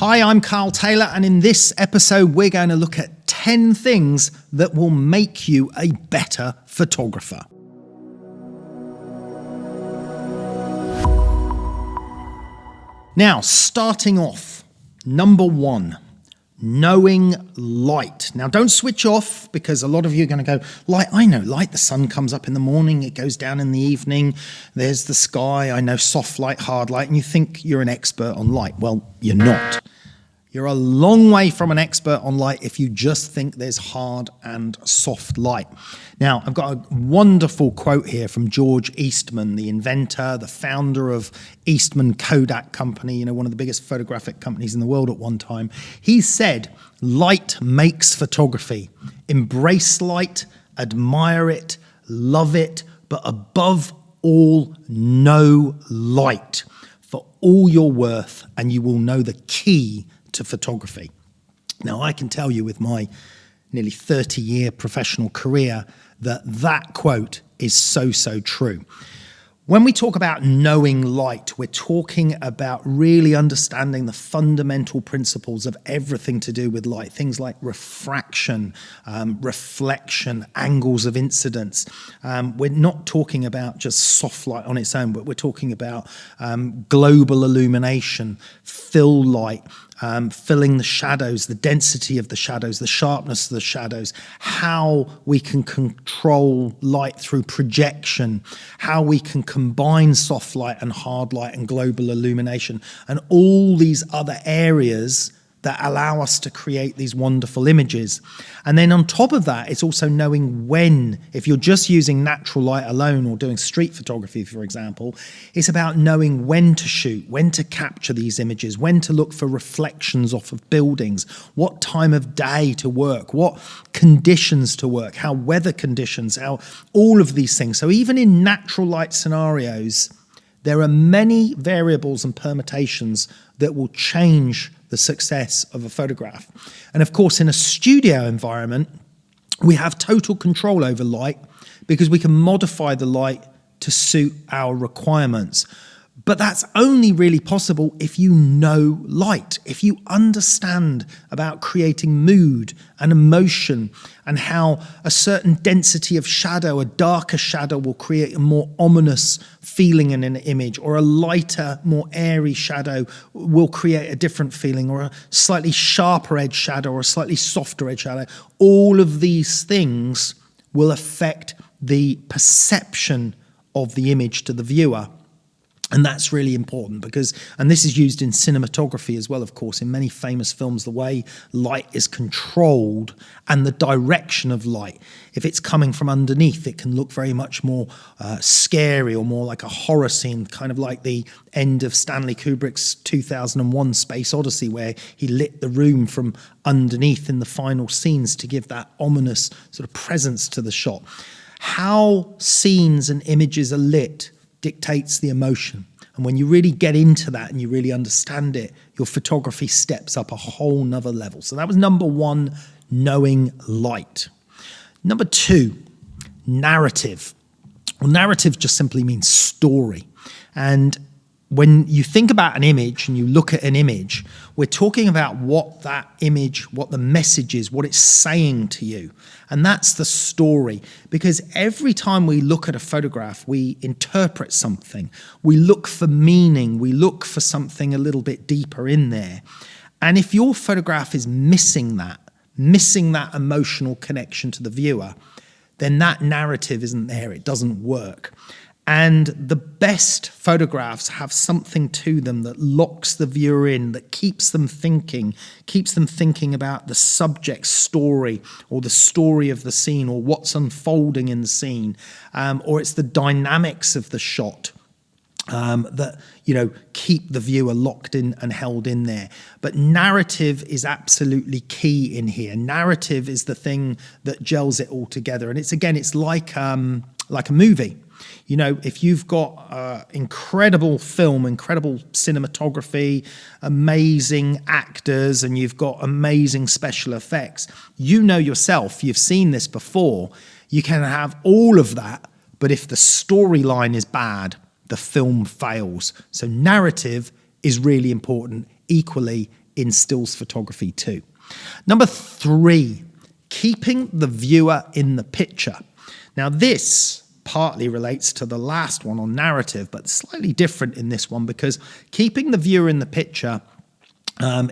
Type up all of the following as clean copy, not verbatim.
Hi, I'm Carl Taylor, and in this episode, we're going to look at 10 things that will make you a better photographer. Now, starting off, number one, knowing light. Now, don't switch off, because a lot of you are going to go, light, I know light. The sun comes up in the morning, it goes down in the evening, there's the sky, I know soft light, hard light, and you think you're an expert on light. Well, you're not. You're a long way from an expert on light if you just think there's hard and soft light. Now, I've got a wonderful quote here from George Eastman, the inventor, the founder of Eastman Kodak Company, one of the biggest photographic companies in the world at one time. He said, "Light makes photography. Embrace light, admire it, love it, but above all, know light for all your worth, and you will know the key to photography." Now, I can tell you with my nearly 30-year professional career that quote is so true. When we talk about knowing light, we're talking about really understanding the fundamental principles of everything to do with light. Things like refraction, reflection, angles of incidence. We're not talking about just soft light on its own, but we're talking about global illumination, fill light, filling the shadows, the density of the shadows, the sharpness of the shadows, how we can control light through projection, how we can combine soft light and hard light and global illumination, and all these other areas that allow us to create these wonderful images. And then on top of that, it's also knowing when. If you're just using natural light alone or doing street photography, for example, it's about knowing when to shoot, when to capture these images, when to look for reflections off of buildings, what time of day to work, what conditions to work, how weather conditions, how all of these things. So even in natural light scenarios, there are many variables and permutations that will change the success of a photograph. And of course, in a studio environment, we have total control over light because we can modify the light to suit our requirements. But that's only really possible if you know light, if you understand about creating mood and emotion and how a certain density of shadow, a darker shadow will create a more ominous feeling in an image, or a lighter, more airy shadow will create a different feeling, or a slightly sharper edge shadow or a slightly softer edge shadow. All of these things will affect the perception of the image to the viewer. And that's really important because, and this is used in cinematography as well, of course, in many famous films, the way light is controlled and the direction of light. If it's coming from underneath, it can look very much more scary or more like a horror scene, kind of like the end of Stanley Kubrick's 2001 Space Odyssey, where he lit the room from underneath in the final scenes to give that ominous sort of presence to the shot. How scenes and images are lit dictates the emotion. And when you really get into that and you really understand it, your photography steps up a whole nother level. So that was number one, knowing light. Number two, narrative. Well, narrative just simply means story. And when you think about an image and you look at an image, we're talking about what that image, what the message is, what it's saying to you. And that's the story. Because every time we look at a photograph, we interpret something. We look for meaning. We look for something a little bit deeper in there. And if your photograph is missing that emotional connection to the viewer, then that narrative isn't there. It doesn't work. And the best photographs have something to them that locks the viewer in, that keeps them thinking about the subject's story or the story of the scene or what's unfolding in the scene, or it's the dynamics of the shot that keep the viewer locked in and held in there. But narrative is absolutely key in here. Narrative is the thing that gels it all together, and it's like a movie. If you've got incredible film, incredible cinematography, amazing actors, and you've got amazing special effects, yourself, you've seen this before, you can have all of that, but if the storyline is bad, the film fails. So narrative is really important equally in stills photography too. Number 3, keeping the viewer in the picture. Now this partly relates to the last one on narrative, but slightly different in this one, because keeping the viewer in the picture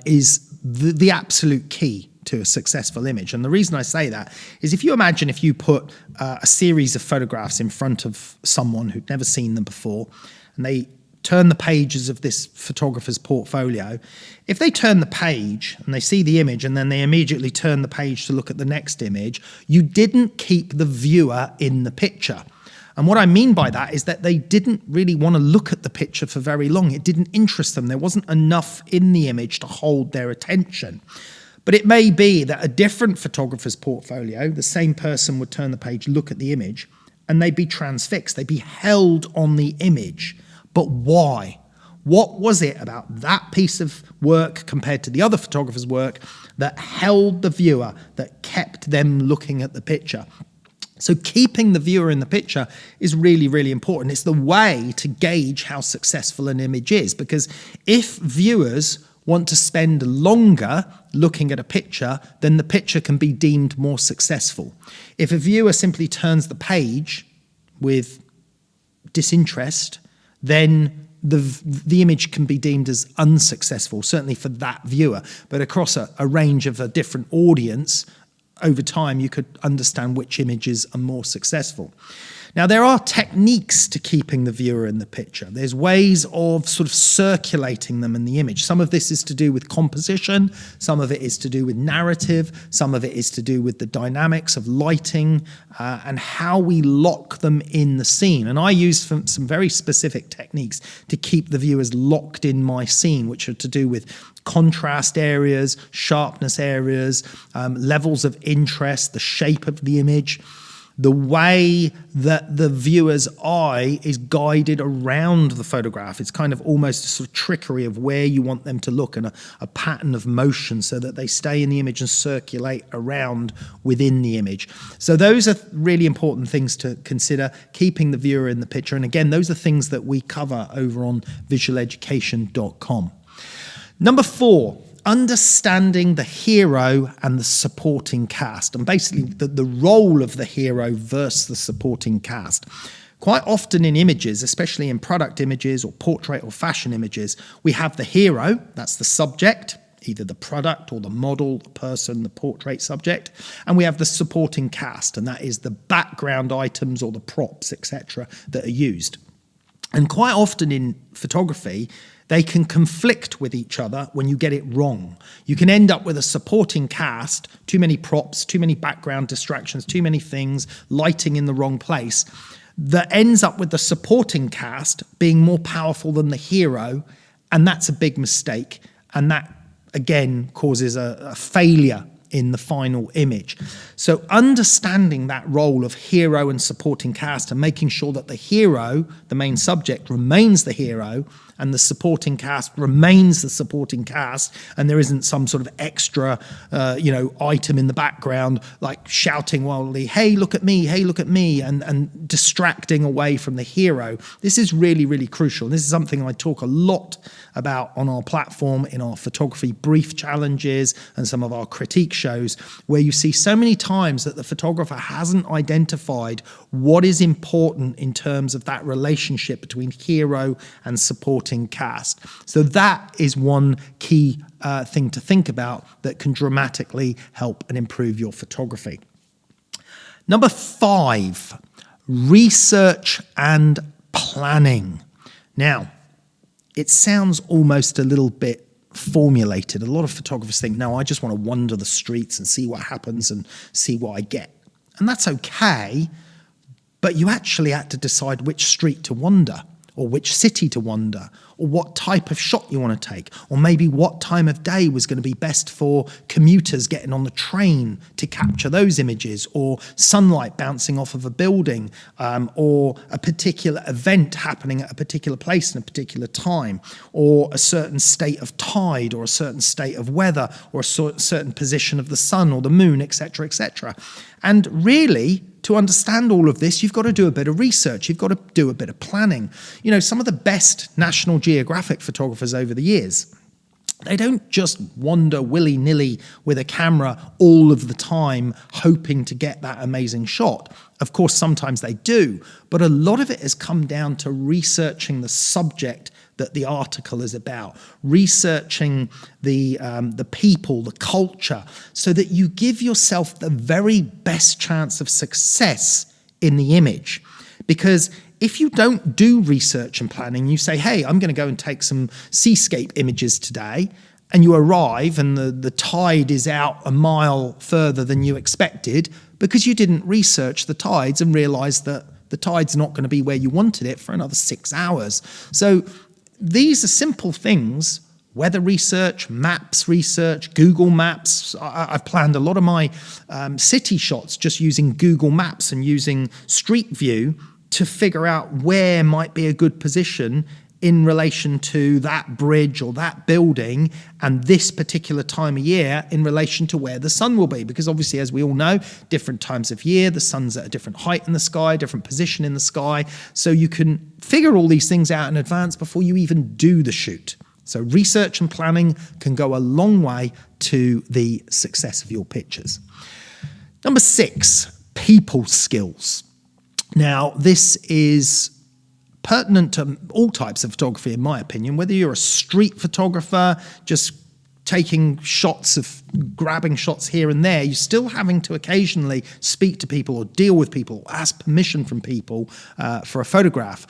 is the absolute key to a successful image. And the reason I say that is, if you put a series of photographs in front of someone who'd never seen them before, and they turn the pages of this photographer's portfolio, if they turn the page and they see the image and then they immediately turn the page to look at the next image, you didn't keep the viewer in the picture. And what I mean by that is that they didn't really want to look at the picture for very long. It didn't interest them. There wasn't enough in the image to hold their attention. But it may be that a different photographer's portfolio, the same person would turn the page, look at the image, and they'd be transfixed. They'd be held on the image. But why? What was it about that piece of work compared to the other photographer's work that held the viewer, that kept them looking at the picture? So keeping the viewer in the picture is really, really important. It's the way to gauge how successful an image is, because if viewers want to spend longer looking at a picture, then the picture can be deemed more successful. If a viewer simply turns the page with disinterest, then the image can be deemed as unsuccessful, certainly for that viewer. But across a range of a different audience, over time, you could understand which images are more successful. Now, there are techniques to keeping the viewer in the picture. There's ways of sort of circulating them in the image. Some of this is to do with composition, some of it is to do with narrative, some of it is to do with the dynamics of lighting and how we lock them in the scene. And I use some very specific techniques to keep the viewers locked in my scene, which are to do with contrast areas, sharpness areas, levels of interest, the shape of the image, the way that the viewer's eye is guided around the photograph. It's kind of almost a sort of trickery of where you want them to look, and a pattern of motion so that they stay in the image and circulate around within the image. So those are really important things to consider, keeping the viewer in the picture. And again, those are things that we cover over on visualeducation.com. Number 4, understanding the hero and the supporting cast, and basically the role of the hero versus the supporting cast. Quite often in images, especially in product images or portrait or fashion images, we have the hero, that's the subject, either the product or the model, the person, the portrait subject, and we have the supporting cast, and that is the background items or the props, etc., that are used. And quite often in photography, they can conflict with each other when you get it wrong. You can end up with a supporting cast, too many props, too many background distractions, too many things, lighting in the wrong place, that ends up with the supporting cast being more powerful than the hero, and that's a big mistake. And that, again, causes a failure in the final image. So understanding that role of hero and supporting cast, and making sure that the hero, the main subject, remains the hero, and the supporting cast remains the supporting cast, and there isn't some sort of extra item in the background like shouting wildly, hey, look at me, and distracting away from the hero. This is really, really crucial. This is something I talk a lot about on our platform, in our photography brief challenges and some of our critique shows, where you see so many times that the photographer hasn't identified what is important in terms of that relationship between hero and supporting cast. So that is one key thing to think about that can dramatically help and improve your photography. Number 5, research and planning. Now, it sounds almost a little bit formulated. A lot of photographers think, no, I just want to wander the streets and see what happens and see what I get. And that's okay, but you actually had to decide which street to wander, or which city to wander, or what type of shot you want to take, or maybe what time of day was going to be best for commuters getting on the train to capture those images, or sunlight bouncing off of a building, or a particular event happening at a particular place in a particular time, or a certain state of tide, or a certain state of weather, or a certain position of the sun or the moon, etc., etc. And really, to understand all of this, you've got to do a bit of research. You've got to do a bit of planning. You know, some of the best National Geographic photographers over the years They don't just wander willy-nilly with a camera all of the time, hoping to get that amazing shot. Of course, sometimes they do, but a lot of it has come down to researching the subject that the article is about, researching the people, the culture, so that you give yourself the very best chance of success in the image. Because if you don't do research and planning, you say, hey, I'm going to go and take some seascape images today, and you arrive and the tide is out a mile further than you expected because you didn't research the tides and realize that the tide's not going to be where you wanted it for another 6 hours. So these are simple things: weather research, maps research, Google Maps. I've planned a lot of my city shots just using Google Maps and using Street View to figure out where might be a good position in relation to that bridge or that building and this particular time of year in relation to where the sun will be. Because obviously, as we all know, different times of year, the sun's at a different height in the sky, different position in the sky. So you can figure all these things out in advance before you even do the shoot. So research and planning can go a long way to the success of your pictures. Number 6, people skills. Now, this is pertinent to all types of photography, in my opinion, whether you're a street photographer, just taking shots of grabbing shots here and there, you're still having to occasionally speak to people or deal with people, ask permission from people for a photograph.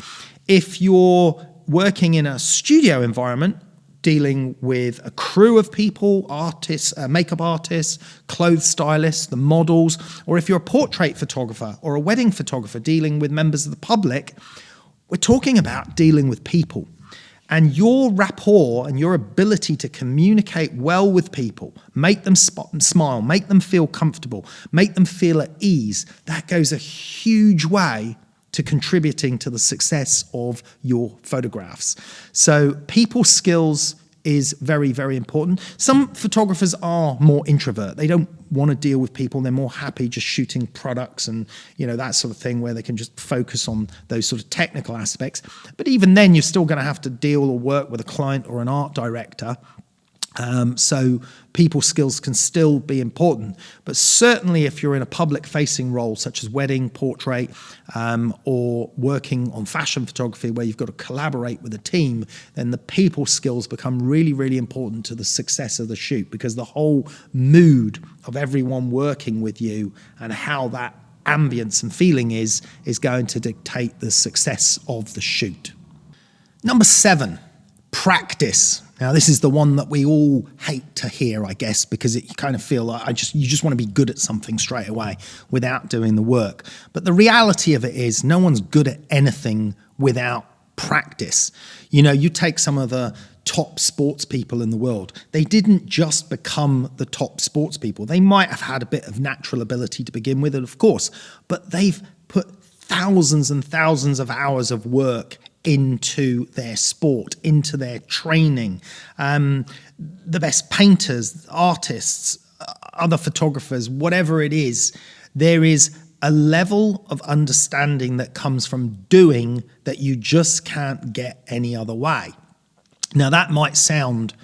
If you're working in a studio environment, dealing with a crew of people, artists, makeup artists, clothes stylists, the models, or if you're a portrait photographer or a wedding photographer dealing with members of the public, we're talking about dealing with people. And your rapport and your ability to communicate well with people, make them smile, make them feel comfortable, make them feel at ease, that goes a huge way to contributing to the success of your photographs. So people skills is very, very important. Some photographers are more introvert. They don't want to deal with people. They're more happy just shooting products and, that sort of thing where they can just focus on those sort of technical aspects. But even then, you're still going to have to deal or work with a client or an art director. So people skills can still be important, but certainly if you're in a public-facing role such as wedding, portrait, or working on fashion photography where you've got to collaborate with a team, then the people skills become really, really important to the success of the shoot, because the whole mood of everyone working with you and how that ambience and feeling is going to dictate the success of the shoot. Number 7, practice. Now, this is the one that we all hate to hear, I guess, because you kind of feel like you just want to be good at something straight away without doing the work. But the reality of it is no one's good at anything without practice. You take some of the top sports people in the world. They didn't just become the top sports people. They might have had a bit of natural ability to begin with, of course, but they've put thousands and thousands of hours of work into their sport, into their training. The best painters, artists, other photographers, whatever it is, there is a level of understanding that comes from doing that you just can't get any other way. Now, that might sound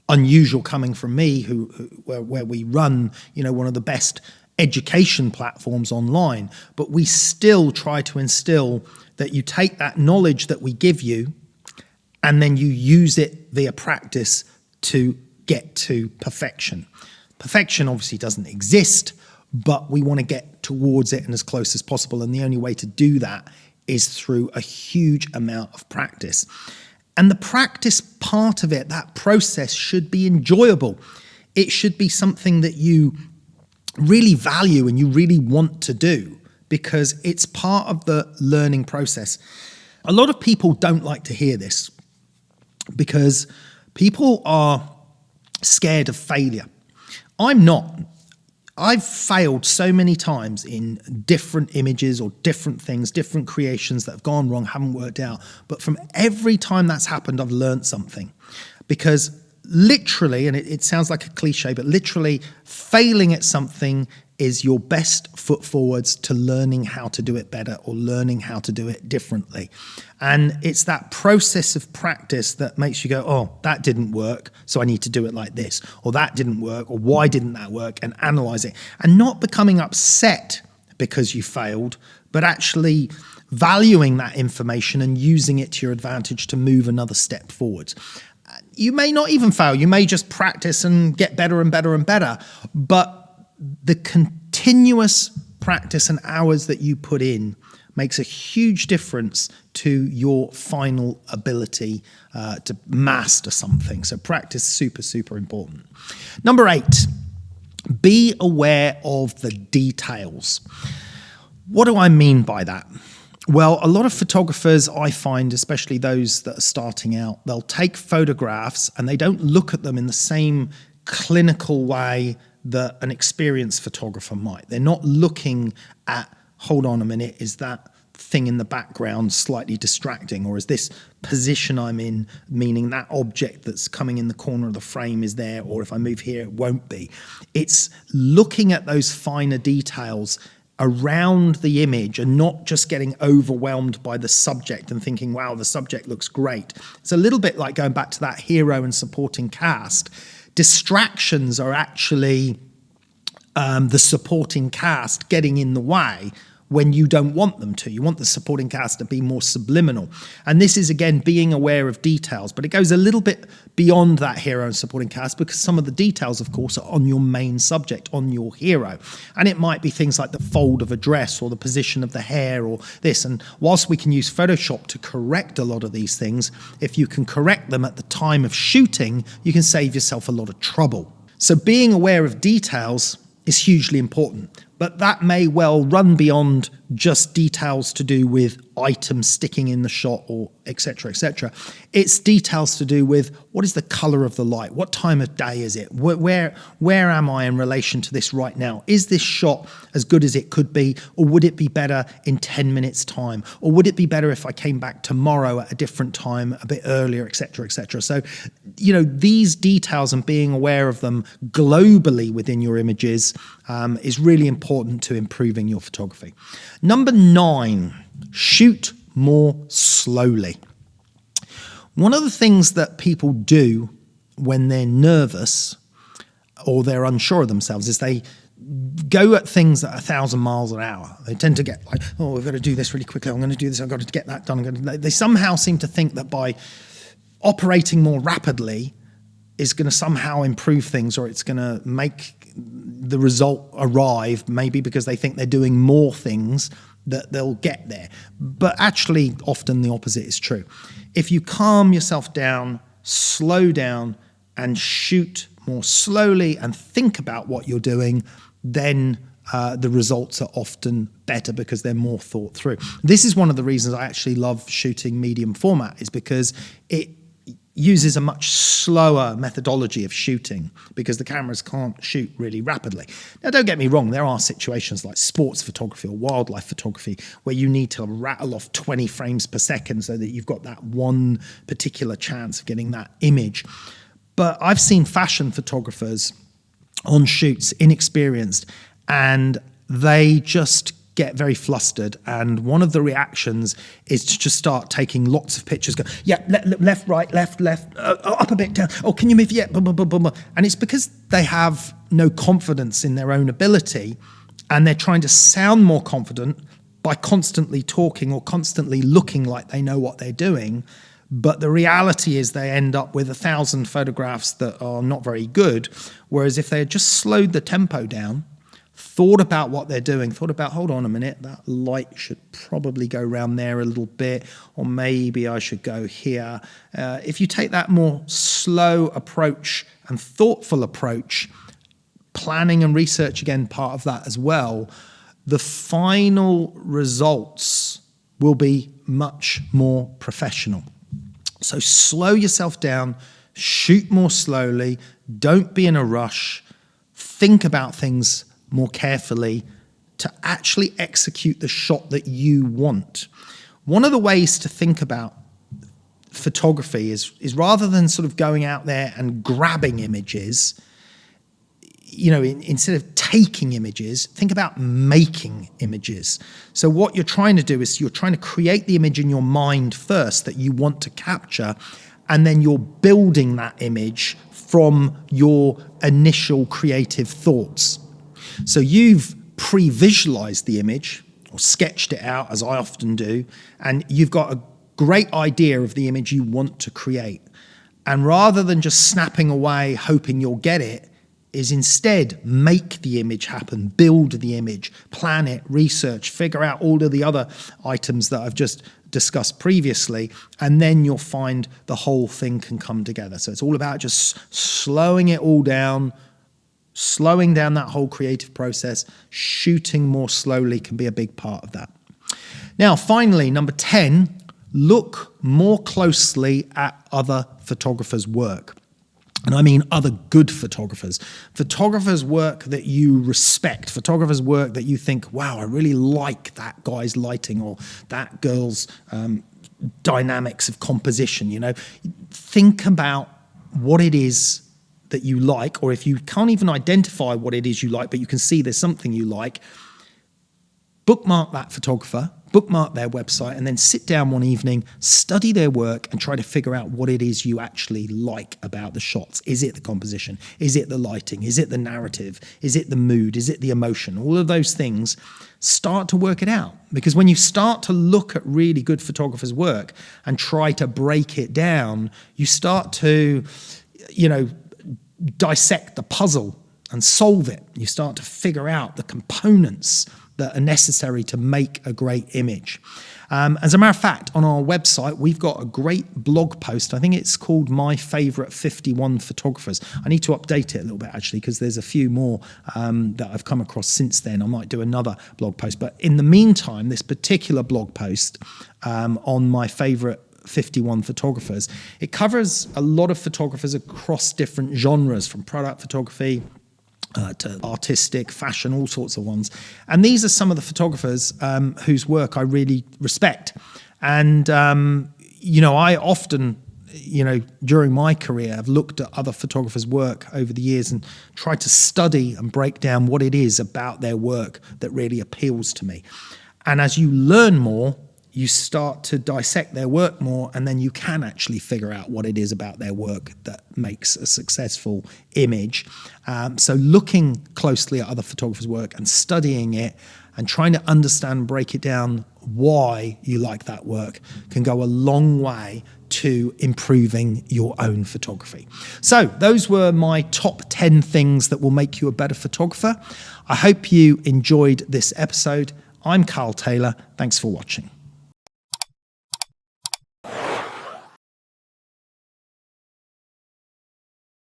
unusual coming from me, where we run, one of the best education platforms online, but we still try to instill that you take that knowledge that we give you and then you use it via practice to get to perfection. Perfection obviously doesn't exist, but we want to get towards it and as close as possible. And the only way to do that is through a huge amount of practice. And the practice part of it, that process, should be enjoyable. It should be something that you really value and you really want to do, because it's part of the learning process. A lot of people don't like to hear this because people are scared of failure. I'm not. I've failed so many times in different images or different things, different creations that have gone wrong, haven't worked out. But from every time that's happened, I've learned something, because literally, and it sounds like a cliche, but literally failing at something is your best foot forwards to learning how to do it better or learning how to do it differently. And it's that process of practice that makes you go, oh, that didn't work, so I need to do it like this, or that didn't work, or why didn't that work, and analyze it. And not becoming upset because you failed, but actually valuing that information and using it to your advantage to move another step forwards. You may not even fail. You may just practice and get better and better and better, but the continuous practice and hours that you put in makes a huge difference to your final ability to master something. So practice, super, super important. Number 8, be aware of the details. What do I mean by that? Well, a lot of photographers, I find, especially those that are starting out, they'll take photographs and they don't look at them in the same clinical way that an experienced photographer might. They're not looking at, hold on a minute, is that thing in the background slightly distracting, or is this position I'm in, meaning that object that's coming in the corner of the frame is there, or if I move here, it won't be. It's looking at those finer details around the image and not just getting overwhelmed by the subject and thinking, wow, the subject looks great. It's a little bit like going back to that hero and supporting cast. Distractions are actually the supporting cast getting in the way when you don't want them to. You want the supporting cast to be more subliminal. And this is, again, being aware of details. But it goes a little bit beyond that hero and supporting cast, because some of the details, of course, are on your main subject, on your hero. And it might be things like the fold of a dress or the position of the hair or this. And whilst we can use Photoshop to correct a lot of these things, if you can correct them at the time of shooting, you can save yourself a lot of trouble. So being aware of details is hugely important. But that may well run beyond just details to do with items sticking in the shot or et cetera, et cetera. It's details to do with what is the color of the light? What time of day is it? Where am I in relation to this right now? Is this shot as good as it could be? Or would it be better in 10 minutes time? Or would it be better if I came back tomorrow at a different time, a bit earlier, et cetera, et cetera? So, these details and being aware of them globally within your images is really important to improving your photography. Number 9, shoot more slowly. One of the things that people do when they're nervous or they're unsure of themselves is they go at things at 1,000 miles an hour. They tend to get like, oh, we've got to do this really quickly. I'm going to do this. I've got to get that done. They somehow seem to think that by operating more rapidly is going to somehow improve things, or it's going to make the result arrive, maybe because they think they're doing more things that they'll get there. But actually, often the opposite is true. If you calm yourself down, slow down, and shoot more slowly and think about what you're doing, then the results are often better because they're more thought through. This is one of the reasons I actually love shooting medium format, is because it uses a much slower methodology of shooting because the cameras can't shoot really rapidly. Now, don't get me wrong, there are situations like sports photography or wildlife photography where you need to rattle off 20 frames per second so that you've got that one particular chance of getting that image. But I've seen fashion photographers on shoots, inexperienced, and they just get very flustered, and one of the reactions is to just start taking lots of pictures. Go, yeah, left, right, left, up a bit, down. Oh, can you move? Yeah, blah, blah, blah, blah, blah. And it's because they have no confidence in their own ability, and they're trying to sound more confident by constantly talking or constantly looking like they know what they're doing. But the reality is they end up with 1,000 photographs that are not very good. Whereas if they had just slowed the tempo down, thought about what they're doing, thought about, hold on a minute, that light should probably go around there a little bit, or maybe I should go here. If you take that more slow approach and thoughtful approach, planning and research, again, part of that as well, the final results will be much more professional. So slow yourself down, shoot more slowly, don't be in a rush, think about things more carefully to actually execute the shot that you want. One of the ways to think about photography is rather than sort of going out there and grabbing images, instead of taking images, think about making images. So what you're trying to do is you're trying to create the image in your mind first that you want to capture, and then you're building that image from your initial creative thoughts. So you've pre-visualized the image or sketched it out, as I often do, and you've got a great idea of the image you want to create. And rather than just snapping away, hoping you'll get it, is instead make the image happen, build the image, plan it, research, figure out all of the other items that I've just discussed previously, and then you'll find the whole thing can come together. So it's all about just slowing it all down, slowing down that whole creative process. Shooting more slowly can be a big part of that. Now, finally, number 10, look more closely at other photographers' work. And I mean other good photographers. Photographers' work that you respect. Photographers' work that you think, wow, I really like that guy's lighting or that girl's dynamics of composition. Think about what it is that you like, or if you can't even identify what it is you like, but you can see there's something you like, bookmark that photographer, bookmark their website, and then sit down one evening, study their work, and try to figure out what it is you actually like about the shots. Is it the composition? Is it the lighting? Is it the narrative? Is it the mood? Is it the emotion? All of those things, start to work it out. Because when you start to look at really good photographers' work and try to break it down, you start to, dissect the puzzle and solve it. You start to figure out the components that are necessary to make a great image. As a matter of fact, on our website, we've got a great blog post. I think it's called My Favorite 51 Photographers. I need to update it a little bit, actually, because there's a few more that I've come across since then. I might do another blog post. But in the meantime, this particular blog post on My Favorite 51 photographers, it covers a lot of photographers across different genres, from product photography to artistic, fashion, all sorts of ones. And these are some of the photographers whose work I really respect. And, I often, during my career, have looked at other photographers' work over the years and tried to study and break down what it is about their work that really appeals to me. And as you learn more, you start to dissect their work more, and then you can actually figure out what it is about their work that makes a successful image. So looking closely at other photographers' work and studying it and trying to understand, break it down, why you like that work can go a long way to improving your own photography. So those were my top 10 things that will make you a better photographer. I hope you enjoyed this episode. I'm Carl Taylor. Thanks for watching.